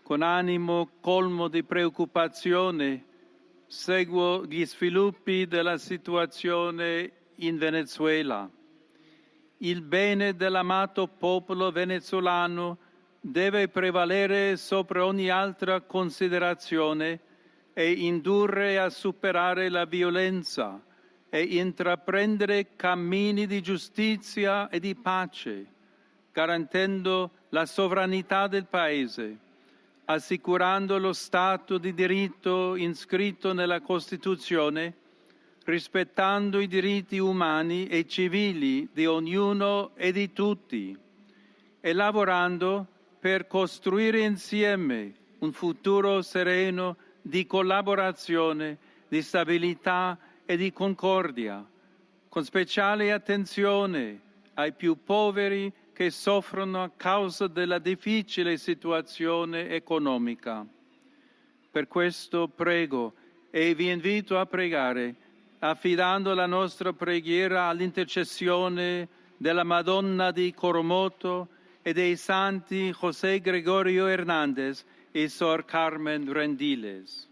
Con animo colmo di preoccupazione seguo gli sviluppi della situazione in Venezuela. Il bene dell'amato popolo venezuelano deve prevalere sopra ogni altra considerazione e indurre a superare la violenza e intraprendere cammini di giustizia e di pace, garantendo la sovranità del Paese, assicurando lo Stato di diritto iscritto nella Costituzione, rispettando i diritti umani e civili di ognuno e di tutti, e lavorando per costruire insieme un futuro sereno di collaborazione, di stabilità e di concordia, con speciale attenzione ai più poveri che soffrono a causa della difficile situazione economica. Per questo prego e vi invito a pregare, affidando la nostra preghiera all'intercessione della Madonna di Coromoto e dei santi José Gregorio Hernández e Sor Carmen Rendiles.